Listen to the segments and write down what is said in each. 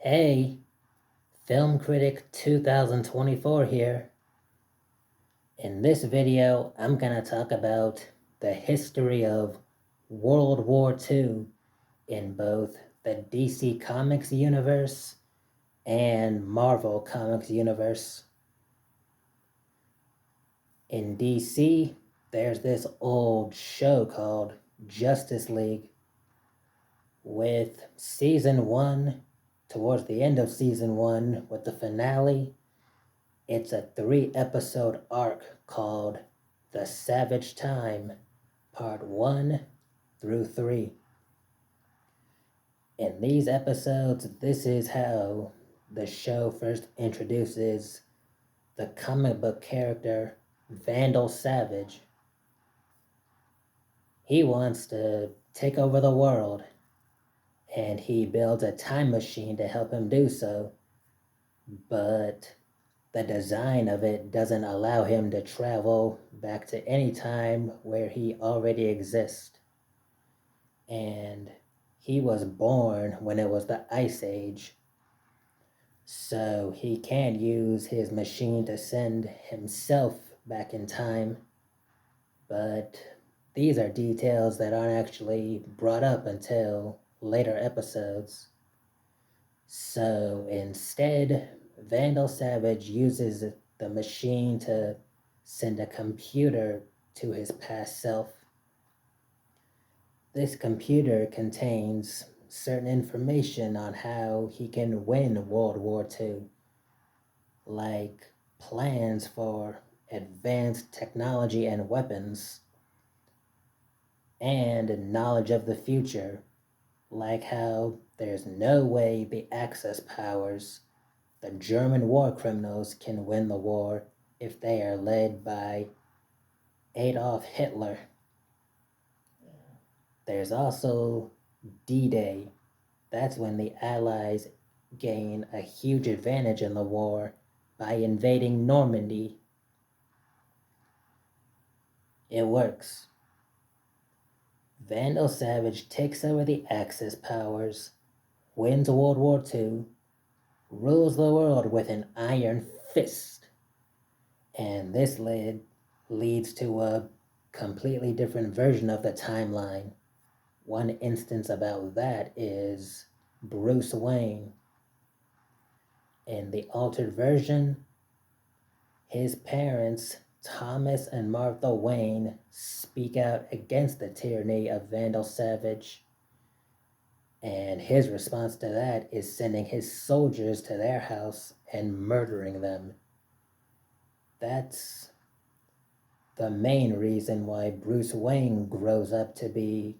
Hey, Film Critic 2024 here. In this video, I'm gonna talk about the history of World War II in both the DC Comics universe and Marvel Comics universe. In DC, there's this old show called Justice League with season 1, towards the end of season 1 with the finale. It's a 3-episode arc called The Savage Time, Part 1 through 3. In these episodes, this is how the show first introduces the comic book character Vandal Savage. He wants to take over the world, and he builds a time machine to help him do so, but the design of it doesn't allow him to travel back to any time where he already exists. And he was born when it was the Ice Age, so he can't use his machine to send himself back in time. But these are details that aren't actually brought up until later episodes. So instead, Vandal Savage uses the machine to send a computer to his past self. This computer contains certain information on how he can win World War II, like plans for advanced technology and weapons, and knowledge of the future, like how there's no way the Axis powers, the German war criminals, can win the war if they are led by Adolf Hitler. There's also D-Day. That's when the Allies gain a huge advantage in the war by invading Normandy. It works. Vandal Savage takes over the Axis powers, wins World War II, rules the world with an iron fist. And this leads to a completely different version of the timeline. One instance about that is Bruce Wayne. In the altered version, his parents, Thomas and Martha Wayne, speak out against the tyranny of Vandal Savage. And his response to that is sending his soldiers to their house and murdering them. That's the main reason why Bruce Wayne grows up to be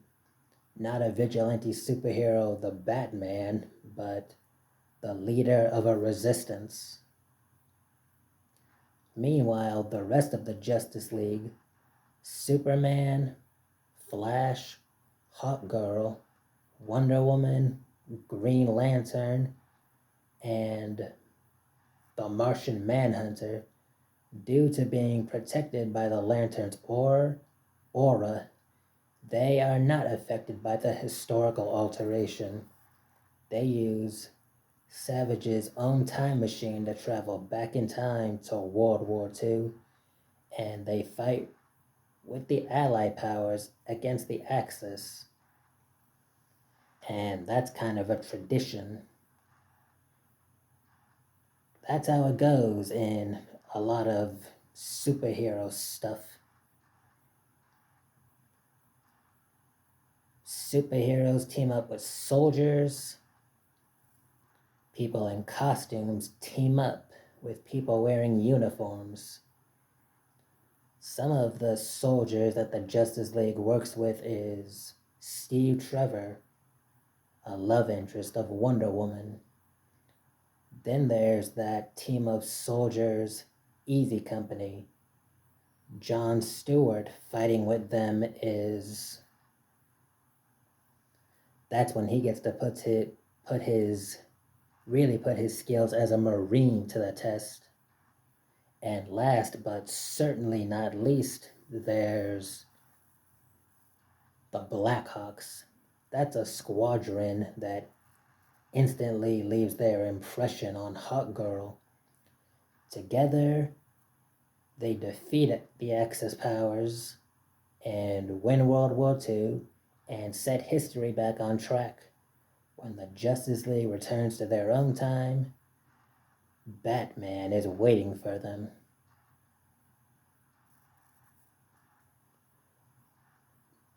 not a vigilante superhero, the Batman, but the leader of a resistance. Meanwhile, the rest of the Justice League, Superman, Flash, Hawkgirl, Wonder Woman, Green Lantern, and the Martian Manhunter, due to being protected by the Lantern's aura, they are not affected by the historical alteration. They use Savage's own time machine to travel back in time to World War II, and they fight with the Allied powers against the Axis. And that's kind of a tradition. That's how it goes in a lot of superhero stuff. Superheroes team up with soldiers. People in costumes team up with people wearing uniforms. Some of the soldiers that the Justice League works with is Steve Trevor, a love interest of Wonder Woman. Then there's that team of soldiers, Easy Company. John Stewart fighting with them that's when he gets to put his skills as a Marine to the test. And last but certainly not least, there's the Blackhawks. That's a squadron that instantly leaves their impression on Hawkgirl. Together, they defeat the Axis powers and win World War II and set history back on track. When the Justice League returns to their own time, Batman is waiting for them.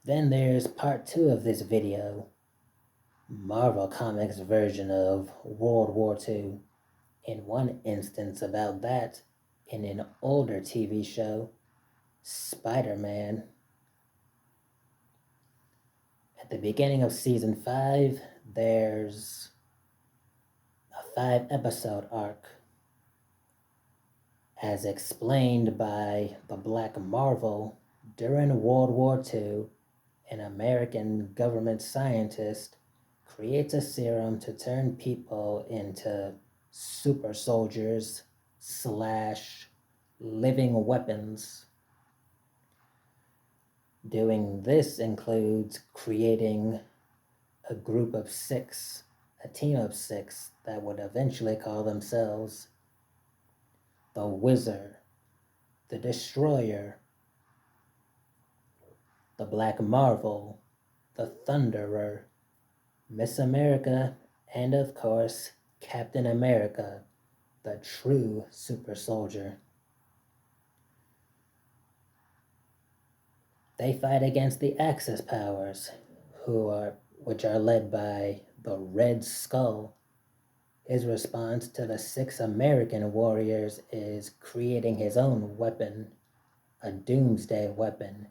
Then there's part 2 of this video, Marvel Comics' version of World War II. In one instance about that, in an older TV show, Spider-Man. At the beginning of season 5, there's a 5-episode arc. As explained by the Black Marvel, during World War II, an American government scientist creates a serum to turn people into super soldiers / living weapons. Doing this includes creating a group of 6, a team of 6 that would eventually call themselves the Wizard, the Destroyer, the Black Marvel, the Thunderer, Miss America, and of course, Captain America, the true super soldier. They fight against the Axis powers, which are led by the Red Skull. His response to the 6 American warriors is creating his own weapon, a doomsday weapon,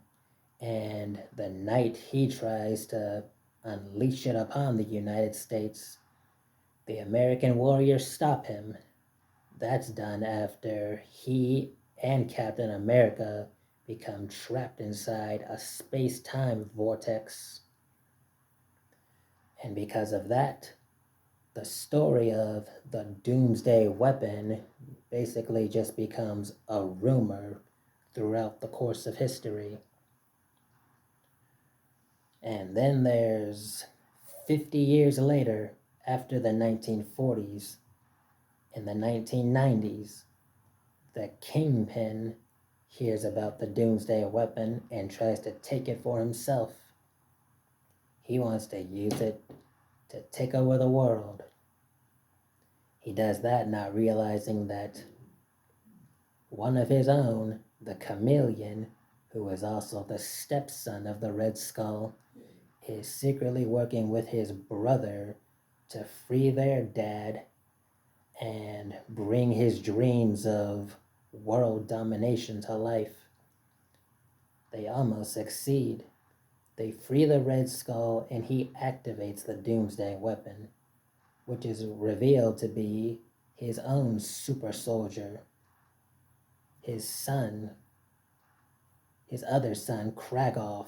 and the night he tries to unleash it upon the United States, the American warriors stop him. That's done after he and Captain America become trapped inside a space-time vortex. And because of that, the story of the doomsday weapon basically just becomes a rumor throughout the course of history. And then there's 50 years later, after the 1940s, in the 1990s, the Kingpin hears about the doomsday weapon and tries to take it for himself. He wants to use it to take over the world. He does that not realizing that one of his own, the Chameleon, who is also the stepson of the Red Skull, is secretly working with his brother to free their dad and bring his dreams of world domination to life. They almost succeed. They free the Red Skull and he activates the Doomsday weapon, which is revealed to be his own super soldier. His son, his other son, Kragoff,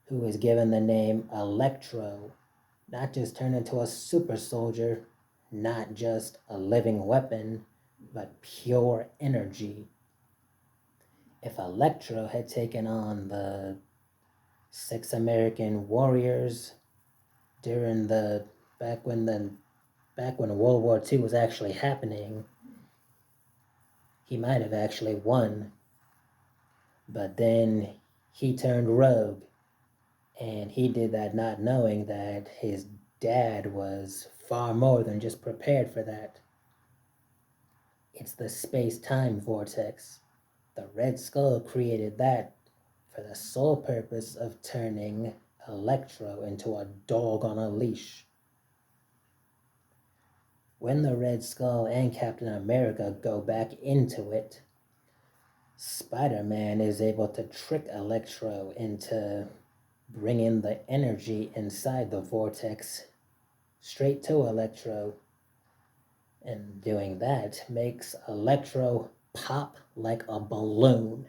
who is given the name Electro, not just turned into a super soldier, not just a living weapon, but pure energy. If Electro had taken on the 6 American warriors during back when World War II was actually happening, he might have actually won. But then he turned rogue, and he did that not knowing that his dad was far more than just prepared for that. It's the space-time vortex. The Red Skull created that for the sole purpose of turning Electro into a dog on a leash. When the Red Skull and Captain America go back into it, Spider-Man is able to trick Electro into bringing the energy inside the vortex straight to Electro. And doing that makes Electro pop like a balloon.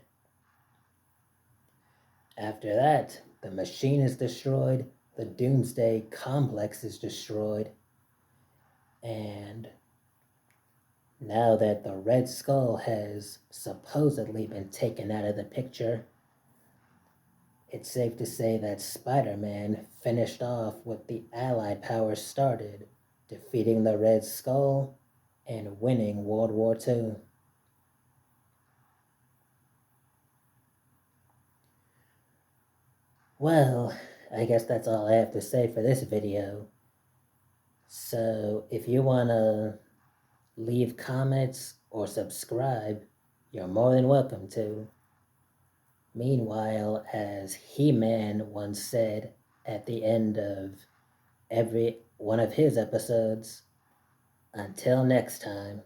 After that, the machine is destroyed, the Doomsday complex is destroyed, and now that the Red Skull has supposedly been taken out of the picture, it's safe to say that Spider-Man finished off what the Allied powers started, defeating the Red Skull and winning World War II. Well, I guess that's all I have to say for this video. So if you want to leave comments or subscribe, you're more than welcome to. Meanwhile, as He-Man once said at the end of every one of his episodes, until next time.